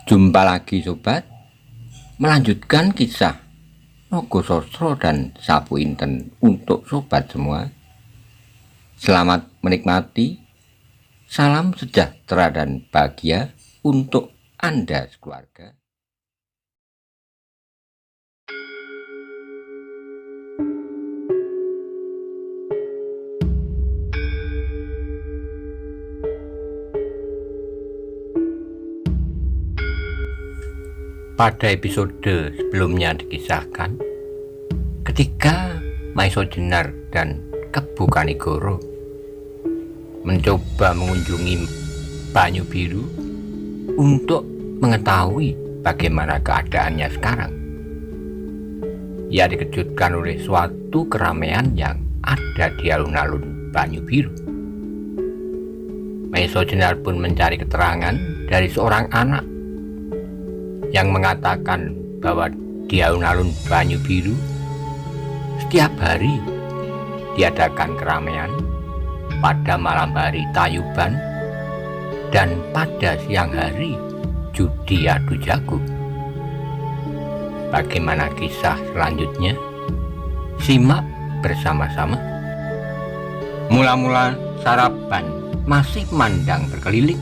Jumpa lagi sobat, melanjutkan kisah Nogosostro dan Sapu Inten untuk sobat semua. Selamat menikmati, salam sejahtera dan bahagia untuk Anda sekeluarga. Pada episode sebelumnya dikisahkan ketika Maiso Jenar dan Kebu Kanigoro mencoba mengunjungi Banyu Biru untuk mengetahui bagaimana keadaannya sekarang. Ia dikejutkan oleh suatu keramaian yang ada di alun-alun Banyu Biru. Maiso Jenar pun mencari keterangan dari seorang anak yang mengatakan bahwa di alun-alun Banyu Biru setiap hari diadakan keramaian, pada malam hari tayuban, dan pada siang hari judi adu jago. Bagaimana kisah selanjutnya? Simak bersama-sama. Mula-mula Saraban masih mandang berkeliling.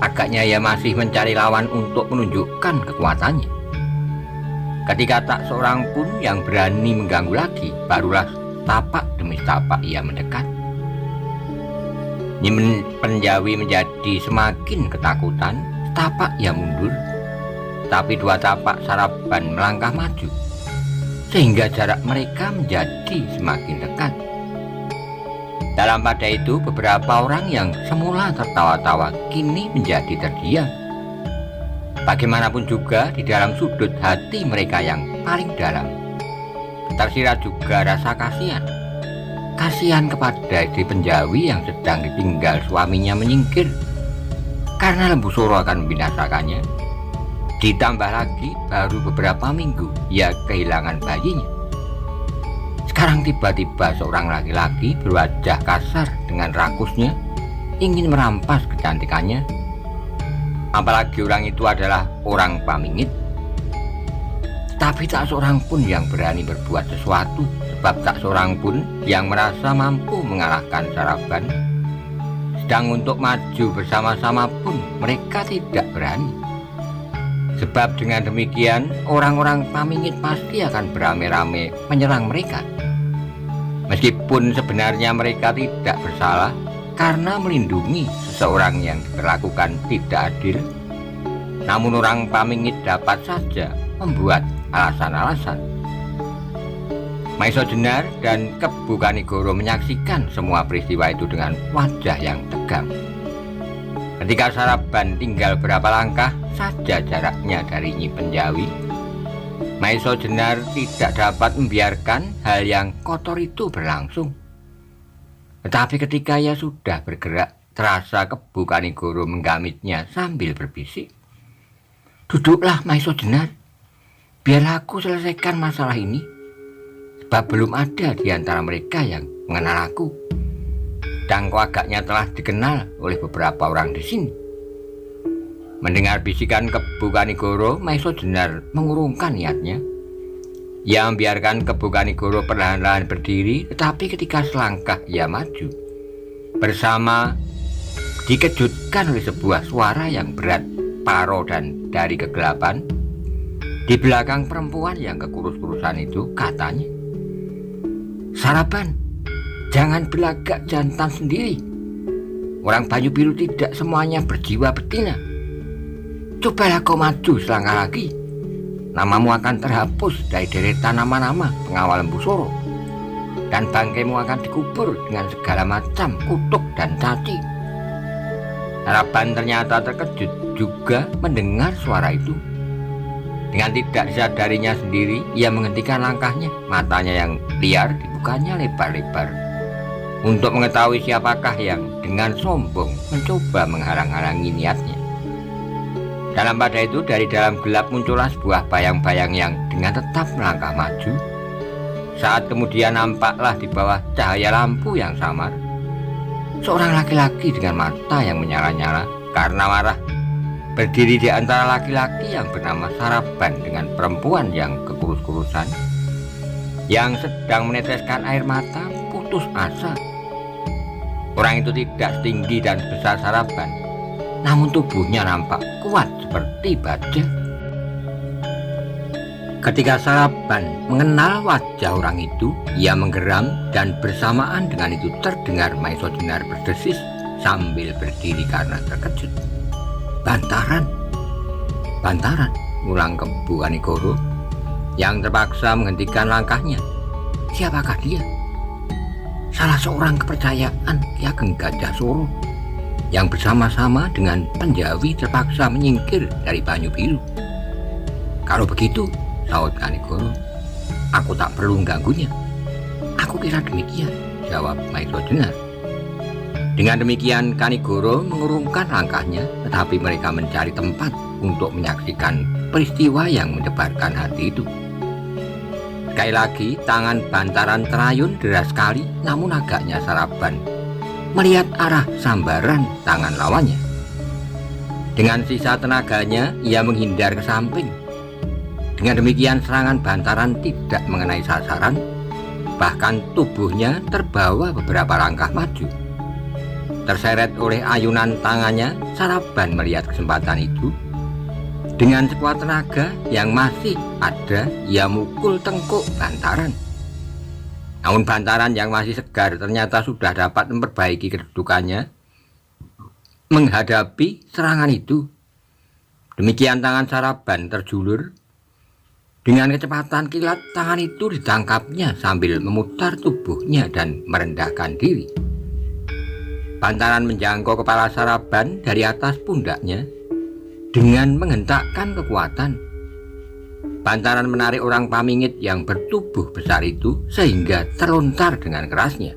Agaknya ia masih mencari lawan untuk menunjukkan kekuatannya. Ketika tak seorang pun yang berani mengganggu lagi, barulah tapak demi tapak ia mendekat. Penjawi menjadi semakin ketakutan, tapak ia mundur, tapi dua tapak Saraban melangkah maju, sehingga jarak mereka menjadi semakin dekat. Dalam pada itu, beberapa orang yang semula tertawa-tawa kini menjadi terdiam. Bagaimanapun juga, di dalam sudut hati mereka yang paling dalam tersirat juga rasa kasihan. Kasihan kepada istri penjawi yang sedang ditinggal suaminya menyingkir karena lembu soro akan membinasakannya. Ditambah lagi, baru beberapa minggu ia kehilangan bayinya. Sekarang tiba-tiba seorang laki-laki berwajah kasar dengan rakusnya ingin merampas kecantikannya. Apalagi orang itu adalah orang pamingit. Tapi tak seorang pun yang berani berbuat sesuatu, sebab tak seorang pun yang merasa mampu mengalahkan Saraban. Sedang untuk maju bersama-sama pun mereka tidak berani. Sebab dengan demikian orang-orang pamingit pasti akan beramai-ramai menyerang mereka. Meskipun sebenarnya mereka tidak bersalah karena melindungi seseorang yang diperlakukan tidak adil, namun orang pamingit dapat saja membuat alasan-alasan. Maiso Jenar dan Kebu Kanigoro menyaksikan semua peristiwa itu dengan wajah yang tegang. Ketika Saraban tinggal berapa langkah saja jaraknya dari Nyi Penjawi, Maiso Jenar tidak dapat membiarkan hal yang kotor itu berlangsung. Tetapi ketika ia sudah bergerak, terasa Kebu Kanigoro menggamitnya sambil berbisik. "Duduklah Maiso Jenar, biarlah aku selesaikan masalah ini, sebab belum ada di antara mereka yang mengenal aku. Dan kau agaknya telah dikenal oleh beberapa orang di sini." Mendengar bisikan Kebu Kanigoro, Maiso Jenar mengurungkan niatnya. Ia membiarkan Kebu Kanigoro perlahan-lahan berdiri, tetapi ketika selangkah ia maju, bersama dikejutkan oleh sebuah suara yang berat, paro dan dari kegelapan. Di belakang perempuan yang kekurus-kurusan itu katanya, "Saraban, jangan belagak jantan sendiri. Orang Banyu Biru tidak semuanya berjiwa betina. Cobalah kau maju selangkah lagi, namamu akan terhapus dari deretan nama-nama pengawal lembu soro, dan bangkaimu akan dikubur dengan segala macam kutuk dan caci." Saraban ternyata terkejut juga mendengar suara itu. Dengan tidak disadarinya sendiri, ia menghentikan langkahnya. Matanya yang liar dibukanya lebar-lebar untuk mengetahui siapakah yang dengan sombong mencoba menghalang-halangi niatnya. Dalam pada itu, dari dalam gelap muncullah sebuah bayang-bayang yang dengan tetap melangkah maju. Saat kemudian nampaklah di bawah cahaya lampu yang samar, seorang laki-laki dengan mata yang menyala-nyala karena marah berdiri di antara laki-laki yang bernama Saraban dengan perempuan yang kekurus-kurusan, yang sedang meneteskan air mata putus asa. Orang itu tidak setinggi dan sebesar Saraban, namun tubuhnya nampak kuat seperti baja. Ketika Saraban mengenal wajah orang itu, ia menggeram dan bersamaan dengan itu terdengar Maisojenar berdesis sambil berdiri karena terkejut. Bantaran, bantaran, ulang Kebu Kanigoro yang terpaksa menghentikan langkahnya. Siapakah dia? Salah seorang kepercayaan Ki Ageng Gajah Soro yang bersama-sama dengan Penjawi terpaksa menyingkir dari Banyu Biru. Kalau begitu, saut Kanigoro, aku tak perlu mengganggunya. Aku kira demikian, jawab Maisojenar. Dengan demikian Kanigoro mengurungkan langkahnya, tetapi mereka mencari tempat untuk menyaksikan peristiwa yang mendebarkan hati itu. Sekali lagi tangan Bantaran terayun deras sekali, namun agaknya Saraban melihat arah sambaran tangan lawannya. Dengan sisa tenaganya ia menghindar ke samping. Dengan demikian serangan Bantaran tidak mengenai sasaran, bahkan tubuhnya terbawa beberapa langkah maju. Terseret oleh ayunan tangannya, Saraban melihat kesempatan itu. Dengan sekuat tenaga yang masih ada, ia mukul tengkuk Bantaran. Namun Bantaran yang masih segar ternyata sudah dapat memperbaiki kedudukannya menghadapi serangan itu. Demikian tangan Saraban terjulur. Dengan kecepatan kilat, tangan itu ditangkapnya sambil memutar tubuhnya dan merendahkan diri. Bantaran menjangkau kepala Saraban dari atas pundaknya dengan menghentakkan kekuatan. Bantaran menarik orang Pamingit yang bertubuh besar itu sehingga terlontar dengan kerasnya.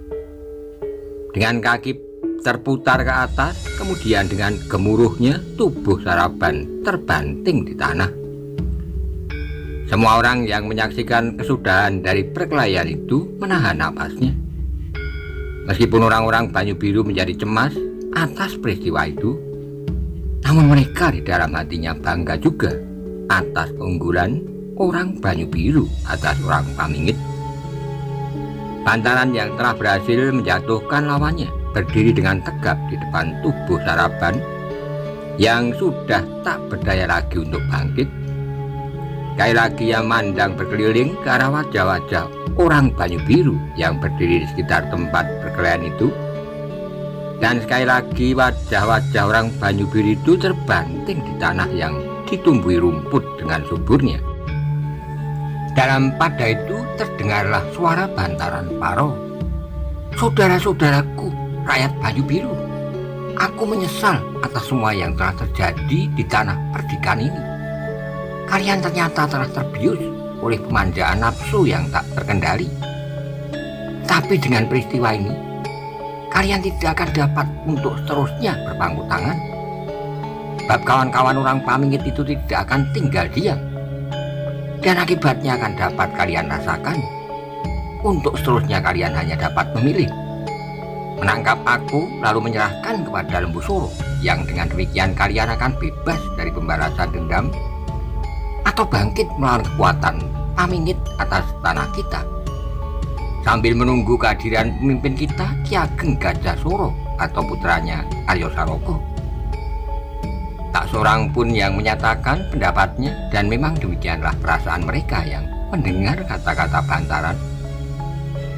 Dengan kaki terputar ke atas, kemudian dengan gemuruhnya tubuh Saraban terbanting di tanah. Semua orang yang menyaksikan kesudahan dari perkelahian itu menahan napasnya. Meskipun orang-orang Banyu Biru menjadi cemas atas peristiwa itu, namun mereka di dalam hatinya bangga juga atas keunggulan orang Banyu Biru atas orang Pamingit. Bantaran yang telah berhasil menjatuhkan lawannya berdiri dengan tegap di depan tubuh Saraban yang sudah tak berdaya lagi untuk bangkit. Sekali lagi ia mandang berkeliling ke arah wajah-wajah orang Banyu Biru yang berdiri di sekitar tempat perkelahian itu. Dan sekali lagi wajah-wajah orang Banyu Biru itu terbanting di tanah yang ditumbuhi rumput dengan suburnya. Dalam pada itu terdengarlah suara Bantaran Paro. Saudara-saudaraku, rakyat Banyu Biru, aku menyesal atas semua yang telah terjadi di tanah perdikan ini. Kalian ternyata telah terbius oleh pemanjaan nafsu yang tak terkendali. Tapi dengan peristiwa ini, kalian tidak akan dapat untuk seterusnya berpangku tangan. Sebab kawan-kawan orang Pamingit itu tidak akan tinggal diam. Dan akibatnya akan dapat kalian rasakan. Untuk seterusnya kalian hanya dapat memilih. Menangkap aku lalu menyerahkan kepada Lembu Soro, yang dengan demikian kalian akan bebas dari pembalasan dendam, atau bangkit melawan kekuatan Pamingit atas tanah kita. Sambil menunggu kehadiran pemimpin kita, Ki Ageng Gajah Soro atau putranya Aryo Saroko. Tak seorang pun yang menyatakan pendapatnya, dan memang demikianlah perasaan mereka yang mendengar kata-kata Bantaran.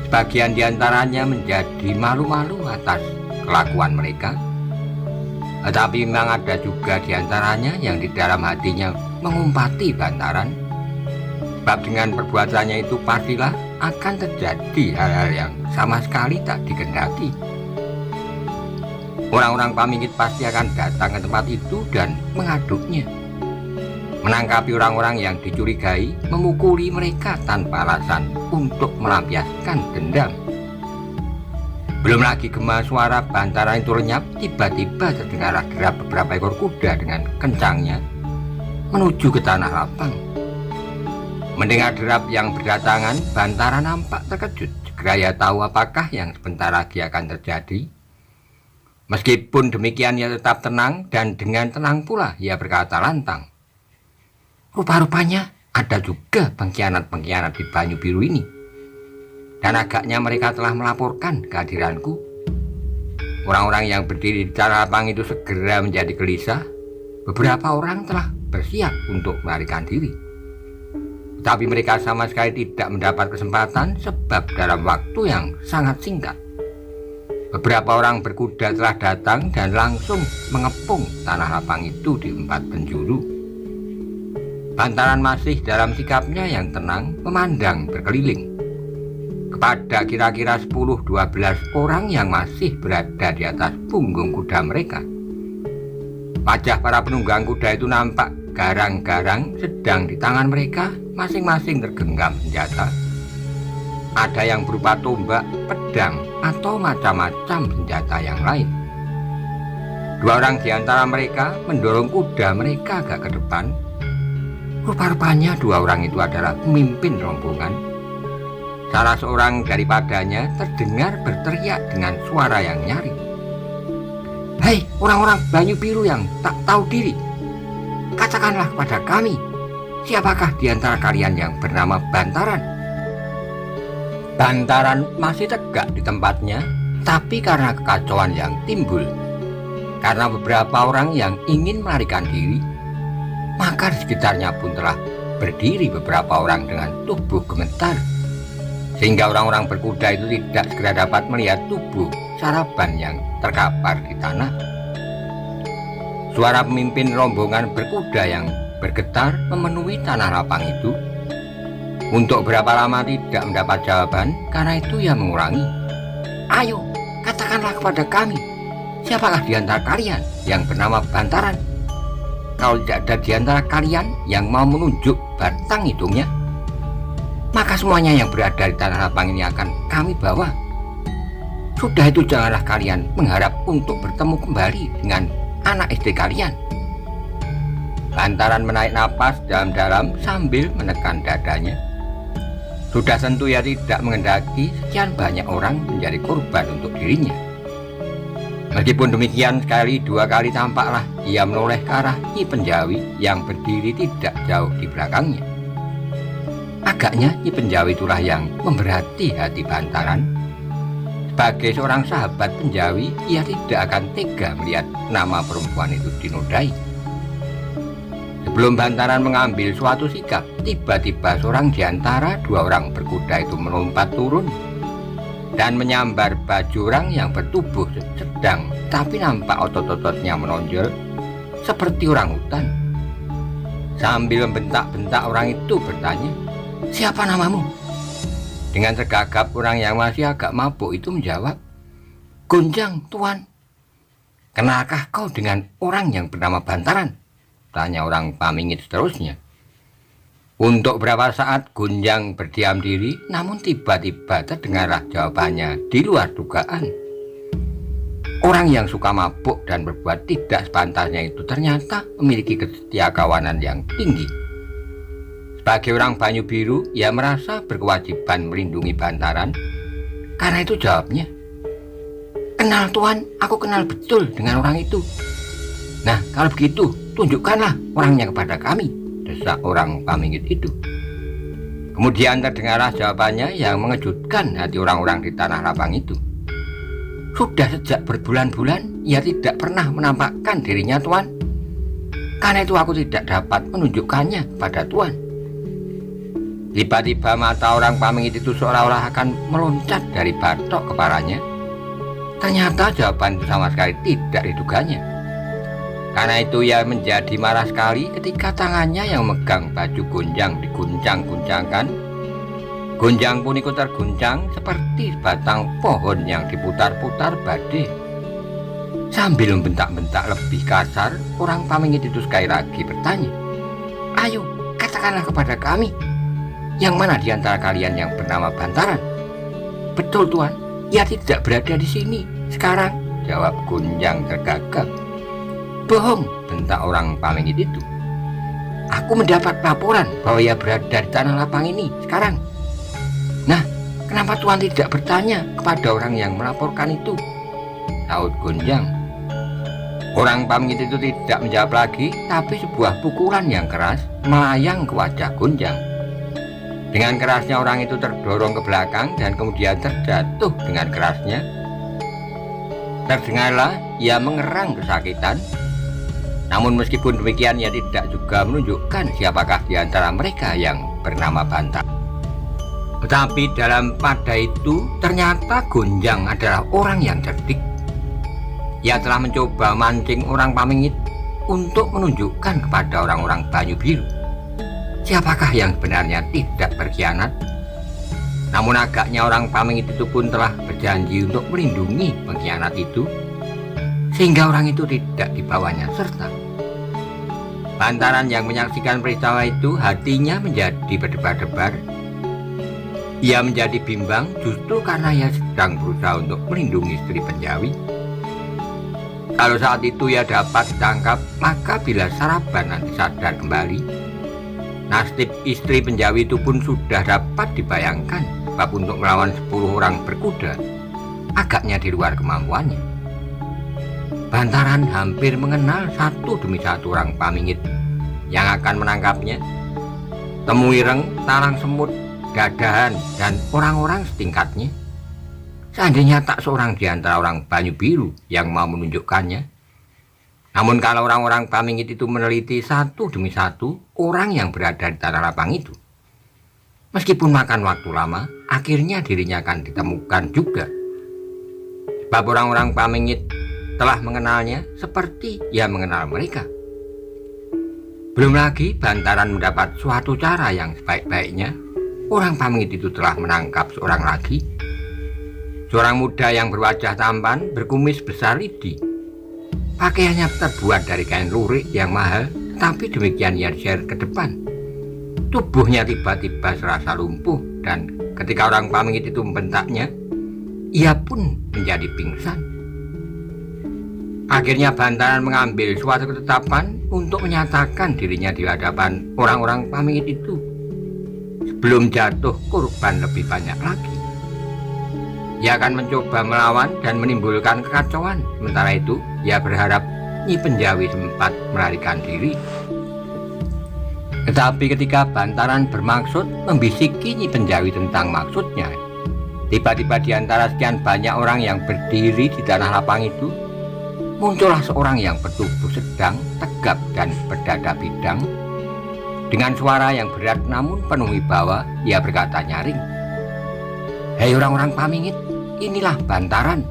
Sebagian diantaranya menjadi malu-malu atas kelakuan mereka, tetapi memang ada juga diantaranya yang di dalam hatinya mengumpati Bantaran. Sebab dengan perbuatannya itu pastilah akan terjadi hal-hal yang sama sekali tak dikehendaki. Orang-orang Pamingit pasti akan datang ke tempat itu dan mengaduknya, menangkapi orang-orang yang dicurigai, memukuli mereka tanpa alasan untuk melampiaskan dendam. Belum lagi gema suara Bantaran itu lenyap, tiba-tiba terdengarlah derap beberapa ekor kuda dengan kencangnya menuju ke tanah lapang. Mendengar derap yang berdatangan, Bantaran nampak terkejut. Segera ia tahu apakah yang sebentar lagi akan terjadi. Meskipun demikian ia tetap tenang, dan dengan tenang pula ia berkata lantang, "Rupa-rupanya ada juga pengkhianat-pengkhianat di Banyu Biru ini. Dan agaknya mereka telah melaporkan kehadiranku." Orang-orang yang berdiri di tanah lapang itu segera menjadi gelisah. Beberapa orang telah bersiap untuk melarikan diri, tapi mereka sama sekali tidak mendapat kesempatan sebab dalam waktu yang sangat singkat beberapa orang berkuda telah datang dan langsung mengepung tanah lapang itu di 4 penjuru. Bantaran masih dalam sikapnya yang tenang memandang berkeliling kepada kira-kira 10-12 orang yang masih berada di atas punggung kuda mereka. Wajah para penunggang kuda itu nampak garang-garang, sedang di tangan mereka masing-masing tergenggam senjata. Ada yang berupa tombak, pedang, atau macam-macam senjata yang lain. 2 orang di antara mereka mendorong kuda mereka agak ke depan. Rupa-rupanya 2 orang itu adalah pemimpin rombongan. Salah seorang daripadanya terdengar berteriak dengan suara yang nyaring, "Hei orang-orang Banyu Biru yang tak tahu diri, katakanlah kepada kami, siapakah di antara kalian yang bernama Bantaran?" Bantaran masih tegak di tempatnya, tapi karena kekacauan yang timbul karena beberapa orang yang ingin melarikan diri, maka di sekitarnya pun telah berdiri beberapa orang dengan tubuh gemetar, sehingga orang-orang berkuda itu tidak segera dapat melihat tubuh Saraban yang terkapar di tanah. Suara pemimpin rombongan berkuda yang bergetar memenuhi tanah lapang itu. Untuk berapa lama tidak mendapat jawaban, karena itu ia mengulangi, "Ayo, katakanlah kepada kami, siapakah di antara kalian yang bernama Bantaran? Kalau tidak ada di antara kalian yang mau menunjuk batang hidungnya, maka semuanya yang berada di tanah lapang ini akan kami bawa. Sudah itu janganlah kalian mengharap untuk bertemu kembali dengan anak istri kalian." Bantaran menarik napas dalam-dalam sambil menekan dadanya. Sudah tentu ia tidak mengendaki sekian banyak orang menjadi korban untuk dirinya. Meskipun demikian, sekali 2 kali tampaklah ia menoleh ke arah Nyi Penjawi yang berdiri tidak jauh di belakangnya. Agaknya Nyi Penjawi itulah yang memberati hati Bantaran. Sebagai seorang sahabat Penjawi, ia tidak akan tega melihat nama perempuan itu dinodai. Sebelum Bantaran mengambil suatu sikap, tiba-tiba seorang di antara 2 orang berkuda itu melompat turun dan menyambar baju orang yang bertubuh sedang, tapi nampak otot-ototnya menonjol seperti orang hutan. Sambil membentak-bentak, orang itu bertanya, "Siapa namamu?" Dengan segagap orang yang masih agak mabuk itu menjawab, "Gonjang, Tuan." "Kenalkah kau dengan orang yang bernama Bantaran?" tanya orang pamingit seterusnya. Untuk beberapa saat Gonjang berdiam diri, namun tiba-tiba terdengarlah jawabannya di luar dugaan. Orang yang suka mabuk dan berbuat tidak sepantasnya itu ternyata memiliki kesetiakawanan yang tinggi. Sebagai orang Banyu Biru, ia merasa berkewajiban melindungi Bantaran. Karena itu jawabnya, "Kenal Tuan, aku kenal betul dengan orang itu." "Nah, kalau begitu, tunjukkanlah orangnya kepada kami," desak orang pamingit itu. Kemudian terdengarlah jawabannya yang mengejutkan hati orang-orang di tanah lapang itu. "Sudah sejak berbulan-bulan ia tidak pernah menampakkan dirinya, Tuan. Karena itu aku tidak dapat menunjukkannya kepada Tuan." Tiba-tiba mata orang pamingit itu seolah-olah akan meloncat dari batok kepalanya. Ternyata jawaban itu sama sekali tidak diduganya. Karena itu ia menjadi marah sekali ketika tangannya yang memegang baju Gonjang diguncang-guncangkan. Gonjang pun ikut terguncang seperti batang pohon yang diputar-putar badai. Sambil membentak-bentak lebih kasar, orang pamingit itu sekali lagi bertanya, "Ayo, katakanlah kepada kami, yang mana di antara kalian yang bernama Bantaran?" "Betul Tuan, ia tidak berada di sini sekarang," jawab Gonjang tergagap. "Bohong," bentak orang pamingit itu. "Aku mendapat laporan bahwa ia berada di tanah lapang ini sekarang." "Nah, kenapa Tuan tidak bertanya kepada orang yang melaporkan itu?" saut Gonjang. Orang pamingit itu tidak menjawab lagi, tapi sebuah pukulan yang keras melayang ke wajah Gonjang. Dengan kerasnya orang itu terdorong ke belakang dan kemudian terjatuh dengan kerasnya. Terdengarlah ia mengerang kesakitan. Namun meskipun demikian ia tidak juga menunjukkan siapakah di antara mereka yang bernama Bantara. Tetapi pada itu ternyata Gonjang adalah orang yang cerdik. Ia telah mencoba mancing orang pamingit untuk menunjukkan kepada orang-orang Banyu Biru siapakah yang sebenarnya tidak berkhianat. Namun agaknya orang pamingit itu pun telah berjanji untuk melindungi pengkhianat itu, sehingga orang itu tidak dibawanya serta. Bantaran yang menyaksikan peristiwa itu hatinya menjadi berdebar-debar. Ia menjadi bimbang justru karena ia sedang berusaha untuk melindungi istri Penjawi. Kalau saat itu ia dapat ditangkap, maka bila Saraban nanti sadar kembali, nasib istri Penjawi itu pun sudah dapat dibayangkan. Sebab untuk melawan 10 orang berkuda agaknya di luar kemampuannya. Bantaran hampir mengenal satu demi satu orang pamingit yang akan menangkapnya. Temuireng, Talang Semut, Dadahan, dan orang-orang setingkatnya. Seandainya tak seorang di antara orang Banyu Biru yang mau menunjukkannya. Namun kalau orang-orang pamingit itu meneliti satu demi satu orang yang berada di tanah lapang itu, meskipun makan waktu lama, akhirnya dirinya akan ditemukan juga. Sebab orang-orang pamingit telah mengenalnya seperti ia mengenal mereka. Belum lagi Bantaran mendapat suatu cara yang sebaik-baiknya. Orang pamingit itu telah menangkap seorang lagi, seorang muda yang berwajah tampan, berkumis besar lidi. Pakaiannya terbuat dari kain lurik yang mahal, tetapi demikian ia diseret ke depan. Tubuhnya tiba-tiba serasa lumpuh, dan ketika orang pamingit itu membentaknya, ia pun menjadi pingsan. Akhirnya Bantaran mengambil suatu ketetapan untuk menyatakan dirinya di hadapan orang-orang pamingit itu sebelum jatuh korban lebih banyak lagi. Ia akan mencoba melawan dan menimbulkan kekacauan. Sementara itu ia berharap Nyi Penjawi sempat melarikan diri. Tetapi ketika Bantaran bermaksud membisiki Nyi Penjawi tentang maksudnya, tiba-tiba di antara sekian banyak orang yang berdiri di tanah lapang itu, muncullah seorang yang bertubuh sedang, tegap, dan berdada bidang. Dengan suara yang berat namun penuh wibawa, ia berkata nyaring, "Hei orang-orang pamingit, inilah Bantaran."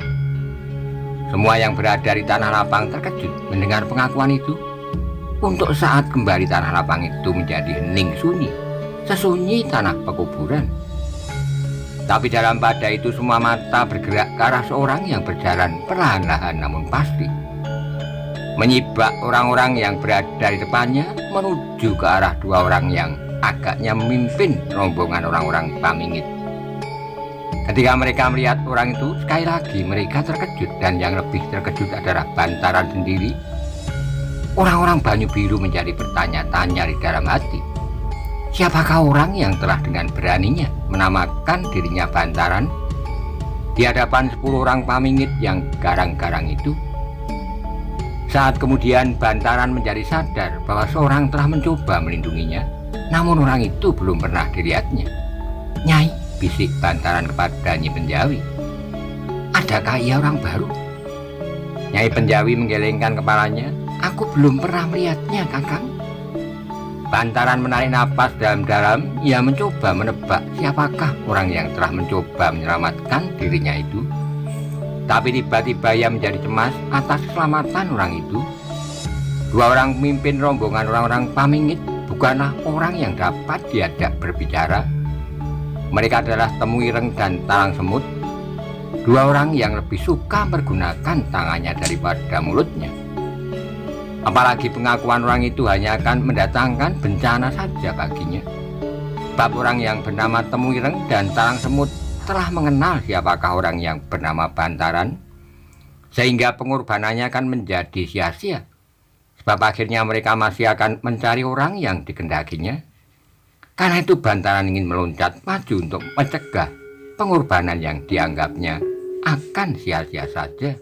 Semua yang berada di tanah lapang terkejut mendengar pengakuan itu. Untuk saat kembali tanah lapang itu menjadi hening sunyi, sesunyi tanah pekuburan. Tapi dalam pada itu semua mata bergerak ke arah seorang yang berjalan perlahan-lahan namun pasti, menyibak orang-orang yang berada di depannya menuju ke arah dua orang yang agaknya memimpin rombongan orang-orang pamingit. Ketika mereka melihat orang itu, sekali lagi mereka terkejut, dan yang lebih terkejut adalah Bantaran sendiri. Orang-orang Banyu Biru menjadi bertanya-tanya di dalam hati, siapakah orang yang telah dengan beraninya menamakan dirinya Bantaran di hadapan 10 orang pamingit yang garang-garang itu. Saat kemudian Bantaran menjadi sadar bahwa seorang telah mencoba melindunginya, namun orang itu belum pernah dilihatnya. "Nyai," bisik Bantaran kepada Nyi Penjawi, "adakah ia orang baru?" Nyai Penjawi menggelengkan kepalanya. "Aku belum pernah melihatnya, Kakang." Bantaran menarik napas dalam-dalam. Ia mencoba menebak siapakah orang yang telah mencoba menyelamatkan dirinya itu. Tapi tiba-tiba ia menjadi cemas atas keselamatan orang itu. Dua orang pemimpin rombongan orang-orang pamingit bukanlah orang yang dapat diajak berbicara. Mereka adalah Temuireng dan Talang Semut, dua orang yang lebih suka menggunakan tangannya daripada mulutnya. Apalagi pengakuan orang itu hanya akan mendatangkan bencana saja baginya. Sebab orang yang bernama Temuireng dan Talang Semut telah mengenal siapakah orang yang bernama Bantaran, sehingga pengorbanannya akan menjadi sia-sia. Sebab akhirnya mereka masih akan mencari orang yang dikehendakinya. Karena itu Bantaran ingin meloncat maju untuk mencegah pengorbanan yang dianggapnya akan sia-sia saja.